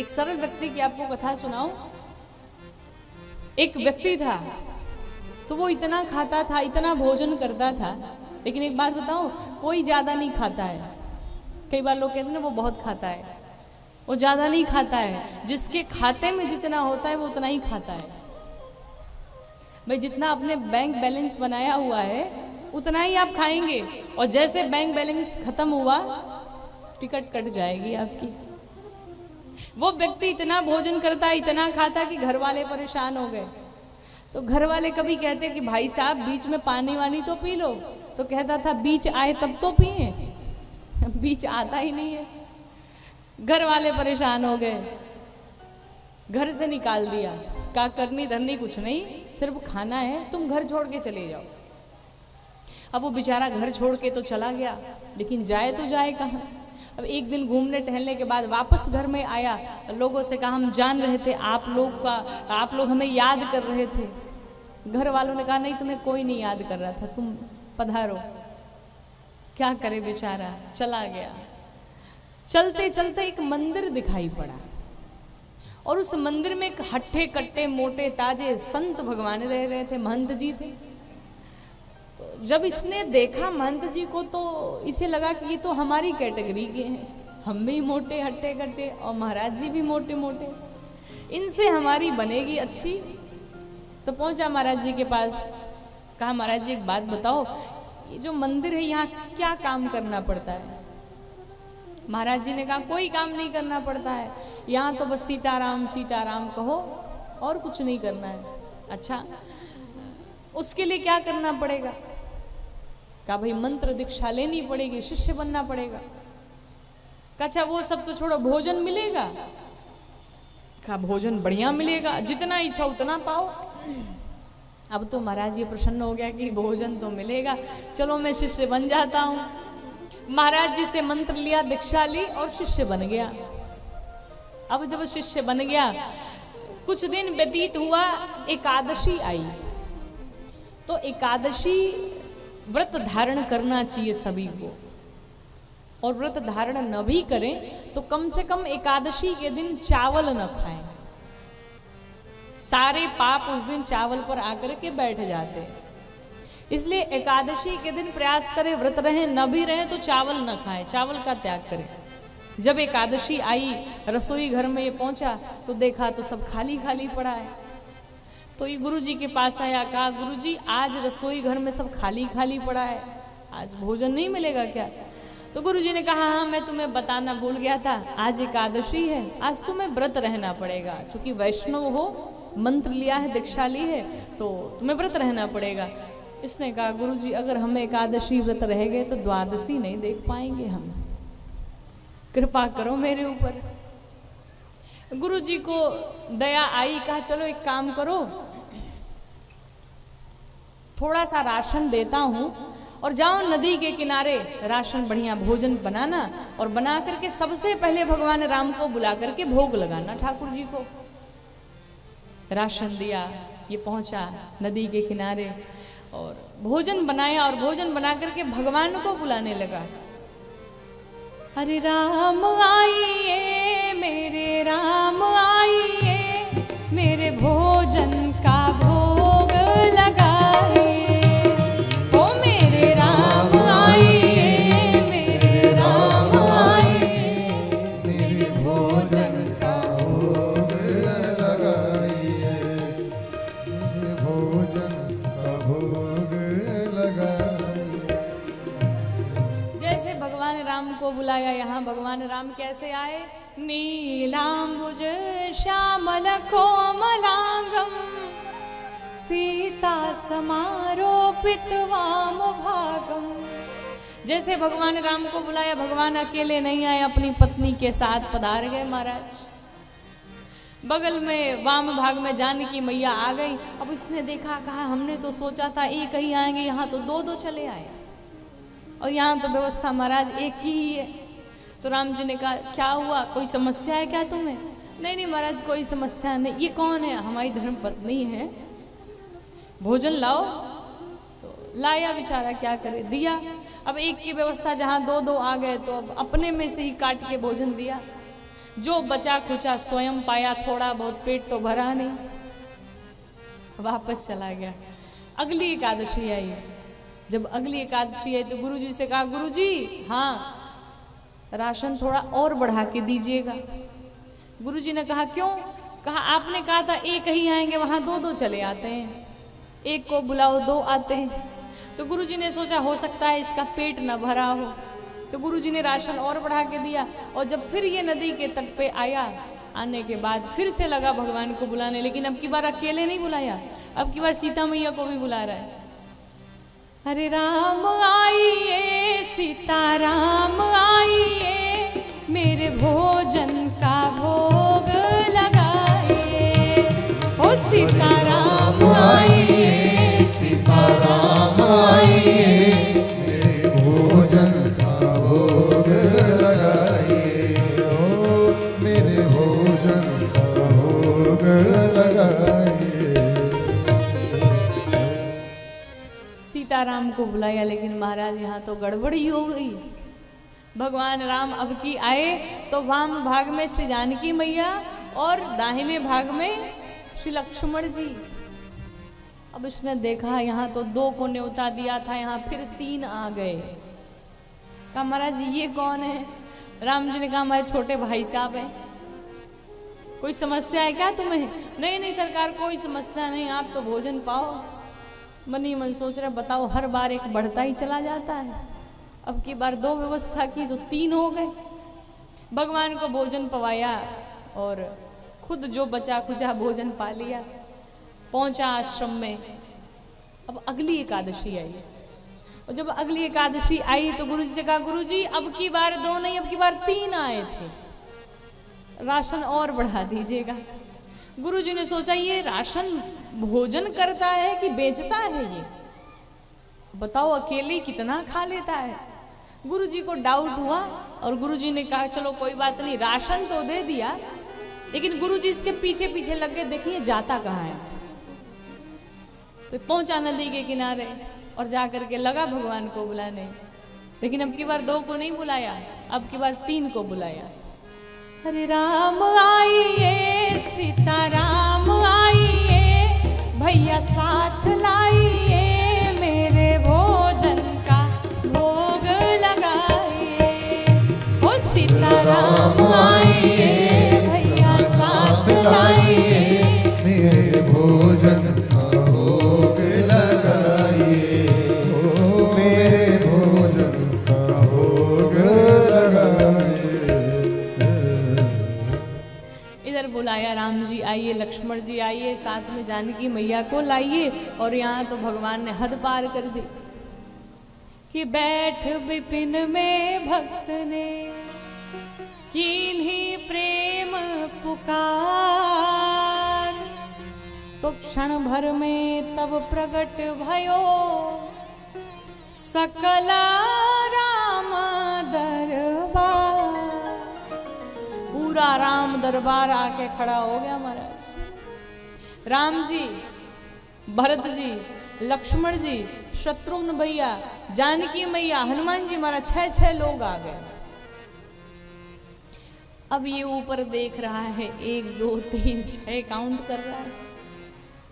एक सरल व्यक्ति की आपको कथा सुनाऊं। एक व्यक्ति था तो वो इतना खाता था, इतना भोजन करता था, लेकिन एक बात बताऊं, कोई ज्यादा नहीं खाता है। कई बार लोग कहते हैं ना वो बहुत खाता है, वो ज्यादा नहीं खाता है। जिसके खाते में जितना होता है वो उतना ही खाता है। भाई जितना अपने बैंक बैलेंस बनाया हुआ है उतना ही आप खाएंगे, और जैसे बैंक बैलेंस खत्म हुआ टिकट कट जाएगी आपकी। वो व्यक्ति इतना भोजन करता, इतना खाता कि घर वाले परेशान हो गए। तो घर वाले कभी कहते कि भाई साहब बीच में पानी वानी तो पी लो, तो कहता था बीच आए तब तो पिए, बीच आता ही नहीं है। घर वाले परेशान हो गए, घर से निकाल दिया, कहा करनी धरनी कुछ नहीं, सिर्फ खाना है, तुम घर छोड़ के चले जाओ। अब वो बेचारा घर छोड़ के तो चला गया, लेकिन जाए तो जाए कहाँ। अब एक दिन घूमने टहलने के बाद वापस घर में आया, लोगों से कहा हम जान रहे थे आप लोग हमें याद कर रहे थे। घर वालों ने कहा नहीं, तुम्हें कोई नहीं याद कर रहा था, तुम पधारो। क्या करे बेचारा, चला गया। चलते चलते एक मंदिर दिखाई पड़ा, और उस मंदिर में एक हट्ठे कट्टे मोटे ताजे संत भगवान रह रहे थे, महंत जी थे। तो जब इसने देखा महंत जी को तो इसे लगा कि ये तो हमारी कैटेगरी के हैं, हम भी मोटे हट्टे कट्टे और महाराज जी भी मोटे मोटे, इनसे हमारी बनेगी अच्छी। तो पहुंचा महाराज जी के पास, कहा महाराज जी एक बात बताओ, ये जो मंदिर है यहाँ क्या काम करना पड़ता है। महाराज जी ने कहा कोई काम नहीं करना पड़ता है, यहाँ तो बस सीताराम सीताराम कहो और कुछ नहीं करना है। अच्छा, उसके लिए क्या करना पड़ेगा। कहा भाई मंत्र दीक्षा लेनी पड़ेगी, शिष्य बनना पड़ेगा। अच्छा वो सब तो छोड़ो, भोजन मिलेगा। कहा भोजन बढ़िया मिलेगा, जितना इच्छा उतना पाओ। अब तो महाराज ये प्रसन्न हो गया कि भोजन तो मिलेगा, चलो मैं शिष्य बन जाता हूँ। महाराज जी से मंत्र लिया, दीक्षा ली और शिष्य बन गया। अब जब शिष्य बन गया, कुछ दिन व्यतीत हुआ, एकादशी आई। तो एकादशी व्रत धारण करना चाहिए सभी को, और व्रत धारण न भी करें तो कम से कम एकादशी के दिन चावल न खाएं। सारे पाप उस दिन चावल पर आकर के बैठ जाते हैं। इसलिए एकादशी के दिन प्रयास करें, व्रत रहें न भी रहें तो चावल न खाएं, चावल का त्याग करें। जब एकादशी आई, रसोई घर में ये पहुंचा तो देखा तो सब खाली खाली पड़ा है। तो ये गुरु जी के पास आया, कहा गुरु जी आज रसोई घर में सब खाली खाली पड़ा है, आज भोजन नहीं मिलेगा क्या। तो गुरु जी ने कहा हाँ मैं तुम्हें बताना भूल गया था, आज एकादशी है, आज तुम्हें व्रत रहना पड़ेगा। चूंकि वैष्णव हो, मंत्र लिया है, दीक्षा ली है, तो तुम्हें व्रत रहना पड़ेगा। इसने कहा गुरु जी अगर हमें एकादशी व्रत रह गए तो द्वादशी नहीं देख पाएंगे हम, कृपा करो मेरे ऊपर। गुरु जी को दया आई, कहा चलो एक काम करो, थोड़ा सा राशन देता हूं और जाओ नदी के किनारे राशन बढ़िया भोजन बनाना, और बना करके सबसे पहले भगवान राम को बुला करके भोग लगाना ठाकुर जी को। राशन दिया, ये पहुंचा नदी के किनारे और भोजन बनाया, और भोजन बना करके भगवान को बुलाने लगा। हरे राम आइए मेरे राम आइए, मेरे भोजन का भोग लगाइए। ओ मेरे राम आइए, मेरे राम आइए, मेरे भोजन का भोग लगाइए, मेरे भोजन का भोग लगाइए। जैसे भगवान राम को बुलाया, यहाँ भगवान राम कैसे आए, नीलांबुज श्यामल कोमलांगम, सीता समारोपित वाम भागम। जैसे भगवान राम को बुलाया, भगवान अकेले नहीं आए, अपनी पत्नी के साथ पधार गए महाराज। बगल में वाम भाग में जानकी मैया आ गई। अब इसने देखा, कहा हमने तो सोचा था एक ही आएंगे, यहाँ तो दो दो चले आए, और यहाँ तो व्यवस्था महाराज एक ही है। तो राम जी ने कहा क्या हुआ, कोई समस्या है क्या तुम्हें। नहीं नहीं महाराज कोई समस्या नहीं। ये कौन है, हमारी धर्म पत्नी है, भोजन लाओ। तो लाया, बेचारा क्या करे, दिया। अब एक की व्यवस्था जहाँ दो दो आ गए तो अब अपने में से ही काट के भोजन दिया। जो बचा खुचा स्वयं पाया, थोड़ा बहुत पेट तो भरा नहीं, वापस चला गया। अगली एकादशी आई। जब अगली एकादशी आई तो गुरुजी से कहा, गुरुजी हाँ राशन थोड़ा और बढ़ा के दीजिएगा। गुरुजी ने कहा क्यों? कहा आपने कहा था एक ही आएंगे, वहां दो दो चले आते हैं, एक को बुलाओ दो आते हैं। तो गुरुजी ने सोचा हो सकता है इसका पेट न भरा हो, तो गुरुजी ने राशन और बढ़ा के दिया। और जब फिर ये नदी के तट पे आया, आने के बाद फिर से लगा भगवान को बुलाने, लेकिन अब की बार अकेले नहीं बुलाया, अब की बार सीता मैया को भी बुला रहा है। हरे राम आइए सीता राम आइए, मेरे भोजन का भोग लगाइए। ओ सीता राम आइए, सीता राम आइए, मेरे भोजन का भोग लगाइए। ओ मेरे भोजन का भोग लगाइए। सीताराम को बुलाया, लेकिन महाराज यहाँ तो गड़बड़ी हो गई। भगवान राम अब की आए तो वाम भाग में श्री जानकी मैया और दाहिने भाग में श्री लक्ष्मण जी। अब उसने देखा यहाँ तो दो को न्योता दिया था, यहाँ फिर तीन आ गए। कहा महाराज ये कौन है? राम जी ने कहा हमारे छोटे भाई साहब हैं। कोई समस्या है क्या तुम्हें? नहीं नहीं सरकार कोई समस्या नहीं, आप तो भोजन पाओ। मन ही मन सोच रहे बताओ हर बार एक बढ़ता ही चला जाता है, अब की बार दो व्यवस्था की तो तीन हो गए। भगवान को भोजन पवाया और खुद जो बचा खुचा भोजन पा लिया, पहुंचा आश्रम में। अब अगली एकादशी आई, और जब अगली एकादशी आई तो गुरुजी से कहा गुरुजी अब की बार दो नहीं, अब की बार तीन आए थे, राशन और बढ़ा दीजिएगा। गुरुजी ने सोचा ये राशन भोजन करता है कि बेचता है, ये बताओ अकेले कितना खा लेता है। गुरुजी को डाउट हुआ और गुरुजी ने कहा चलो कोई बात नहीं, राशन तो दे दिया, लेकिन गुरुजी इसके पीछे पीछे लग गए, देखिए जाता कहाँ है। तो पहुंचा नदी के किनारे और जाकर के लगा भगवान को बुलाने, लेकिन अब की बार दो को नहीं बुलाया, अब की बार तीन को बुलाया। हरे राम आइए सीता राम आइए, भैया साथ लाइए, मेरे भोजन का भोग लगाइए। ओ सीता राम आइए, भैया साथ लाइए, मेरे भोजन का भोग लगाइए। ओ मेरे भोजन का भोग लगाइए। इधर बुलाया राम जी आइए, लक्ष्मण जी आइए, साथ में जानकी मैया को लाइए। और यहाँ तो भगवान ने हद पार कर दी कि बैठ विपिन में भक्त ने कीन्ही प्रेम पुकार, तो क्षण भर में तब प्रगट भयो सकला राम दरबार। पूरा राम दरबार आके खड़ा हो गया महाराज। राम जी, भरत जी, लक्ष्मण जी, शत्रुघ्न भैया, जानकी मैया, हनुमान जी, महाराज छह लोग आ गए। अब ये ऊपर देख रहा है 1 2 3 6 काउंट कर रहा है।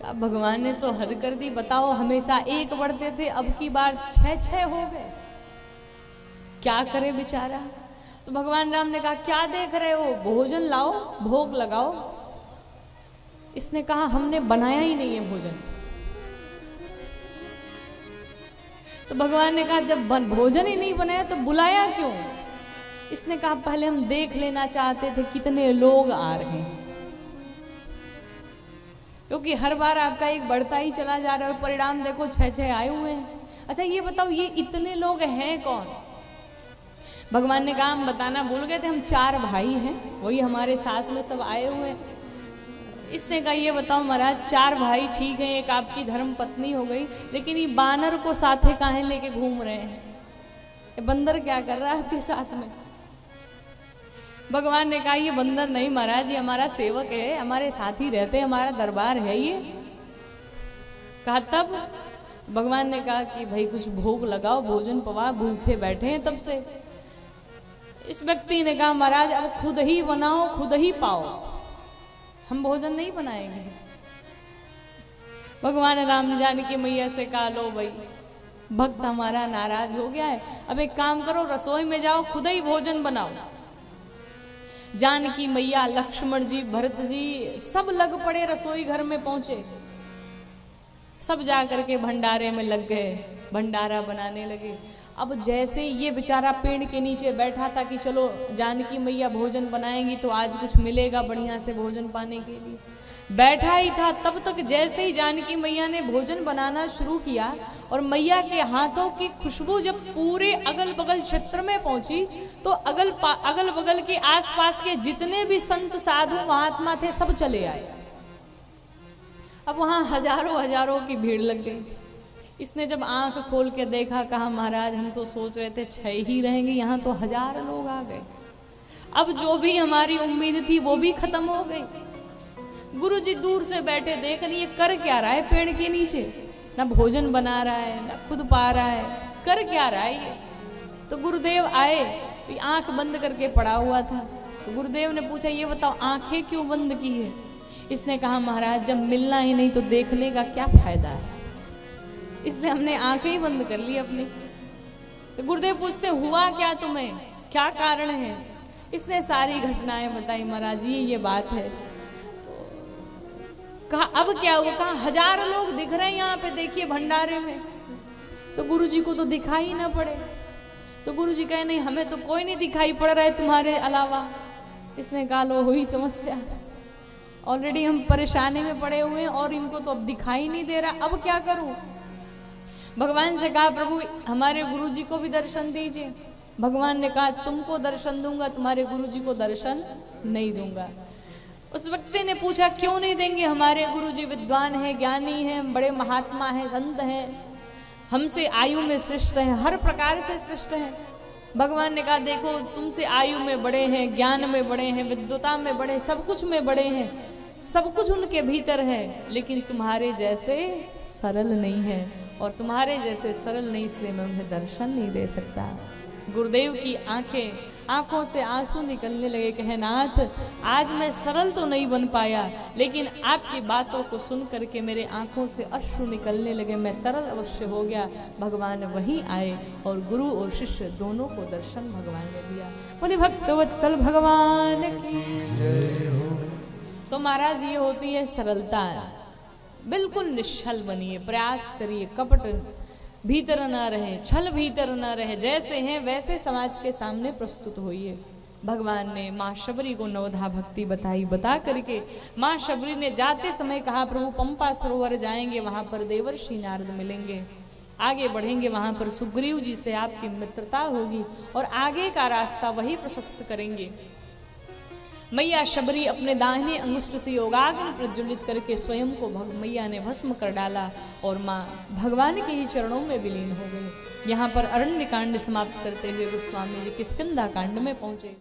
कहा भगवान ने तो हद कर दी, बताओ हमेशा 1 बढ़ते थे, अब की बार 6 हो गए, क्या करे बेचारा। तो भगवान राम ने कहा क्या देख रहे हो, भोजन लाओ, भोग लगाओ। इसने कहा हमने बनाया ही नहीं है भोजन। तो भगवान ने कहा जब भोजन ही नहीं बनाया तो बुलाया क्यों? इसने कहा पहले हम देख लेना चाहते थे कितने लोग आ रहे हैं, क्योंकि हर बार आपका एक बढ़ता ही चला जा रहा है और परिणाम देखो 6 आए हुए हैं। अच्छा ये बताओ ये इतने लोग हैं कौन? भगवान ने कहा हम बताना भूल गए थे, हम 4 भाई हैं, वही हमारे साथ में सब आए हुए हैं। इसने कहा ये बताओ महाराज 4 भाई ठीक है, एक आपकी धर्म पत्नी हो गई, लेकिन ये बानर को साथे काहे लेके घूम रहे हैं, ये बंदर क्या कर रहा है आपके साथ में? भगवान ने कहा ये बंदर नहीं महाराज, ये हमारा सेवक है, हमारे साथ ही रहते, हमारा दरबार है ये। कहा तब? भगवान ने कहा कि भाई कुछ भोग लगाओ, भोजन पवा, भूखे बैठे हैं तब से। इस व्यक्ति ने कहा महाराज अब खुद ही बनाओ खुद ही पाओ, हम भोजन नहीं बनाएंगे। भगवान राम जानकी मैया से कहा लो भाई भक्त हमारा नाराज हो गया है, अब एक काम करो रसोई में जाओ खुद ही भोजन बनाओ। जानकी मैया, लक्ष्मण जी, भरत जी सब लग पड़े, रसोई घर में पहुंचे, सब जा करके भंडारे में लग गए, भंडारा बनाने लगे। अब जैसे ये बेचारा पेड़ के नीचे बैठा था कि चलो जानकी मैया भोजन बनाएंगी तो आज कुछ मिलेगा बढ़िया से भोजन पाने के लिए, बैठा ही था, तब तक जैसे ही जानकी मैया ने भोजन बनाना शुरू किया और मैया के हाथों की खुशबू जब पूरे अगल बगल क्षेत्र में पहुंची तो अगल बगल के आसपास के जितने भी संत साधु महात्मा थे सब चले आए। अब वहां हजारों की भीड़ लग गई। इसने जब आंख खोल के देखा, कहा महाराज हम तो सोच रहे थे 6 ही रहेंगे, यहाँ तो 1000 लोग आ गए। अब जो भी हमारी उम्मीद थी वो भी खत्म हो गई। गुरुजी दूर से बैठे देख रही, ये कर क्या रहा है पेड़ के नीचे, ना भोजन बना रहा है ना खुद पा रहा है, कर क्या रहा है ये। तो गुरुदेव आए, आंख बंद करके पड़ा हुआ था। तो गुरुदेव ने पूछा ये बताओ आंखें क्यों बंद की है। इसने कहा महाराज जब मिलना ही नहीं तो देखने का क्या फायदा है, इसलिए हमने आंखें ही बंद कर ली अपनी। तो गुरुदेव पूछते हुआ क्या तुम्हें, क्या कारण है। इसने सारी घटनाएं बताई। महाराज जी ये बात है। कहा अब क्या हुआ। कहा 1000 लोग दिख रहे हैं यहाँ पे, देखिए भंडारे में, तो गुरुजी को तो दिखाई ना पड़े। तो गुरुजी कहे नहीं हमें तो कोई नहीं दिखाई पड़ रहा है तुम्हारे अलावा। इसने कहा लो हुई समस्या, ऑलरेडी हम परेशानी में पड़े हुए हैं और इनको तो अब दिखाई नहीं दे रहा, अब क्या करूं। भगवान से कहा प्रभु हमारे गुरुजी को भी दर्शन दीजिए। भगवान ने कहा तुमको दर्शन दूंगा, तुम्हारे गुरुजी को दर्शन नहीं दूंगा। उस व्यक्ति ने पूछा क्यों नहीं देंगे, हमारे गुरुजी विद्वान हैं, ज्ञानी हैं, बड़े महात्मा हैं, संत हैं, हमसे आयु में श्रेष्ठ हैं, हर प्रकार से श्रेष्ठ हैं। भगवान ने कहा देखो तुमसे आयु में बड़े हैं, ज्ञान में बड़े हैं, विद्वता में बड़े, सब कुछ में बड़े हैं, सब कुछ उनके भीतर है, लेकिन तुम्हारे जैसे सरल नहीं है, और तुम्हारे जैसे सरल नहीं इसलिए मैं उन्हें दर्शन नहीं दे सकता। गुरुदेव की आंखों से आंसू निकलने लगे। कहे नाथ आज मैं सरल तो नहीं बन पाया, लेकिन आपकी बातों को सुन करके मेरे आंखों से अश्रु निकलने लगे, मैं तरल अवश्य हो गया। भगवान वहीं आए और गुरु और शिष्य दोनों को दर्शन भगवान ने दिया। बोले भक्तवत्सल भगवान की जय हो। तो महाराज ये होती है सरलता। बिल्कुल निश्चल बनिए, प्रयास करिए, कपट भीतर न रहे, छल भीतर न रहे, जैसे हैं वैसे समाज के सामने प्रस्तुत होइए। भगवान ने माँ शबरी को नवधा भक्ति बताई। बता करके माँ शबरी ने जाते समय कहा प्रभु पंपा सरोवर जाएंगे, वहां पर देवर्षि नारद मिलेंगे, आगे बढ़ेंगे, वहां पर सुग्रीव जी से आपकी मित्रता होगी और आगे का रास्ता वही प्रशस्त करेंगे। मैया शबरी अपने दाहिने अंगुष्ठ से योगाग्नि प्रज्वलित करके स्वयं को मैया ने भस्म कर डाला और माँ भगवान के ही चरणों में विलीन हो गई। यहाँ पर अरण्य कांड समाप्त करते हुए गोस्वामी जी किष्किंधा कांड में पहुंचे।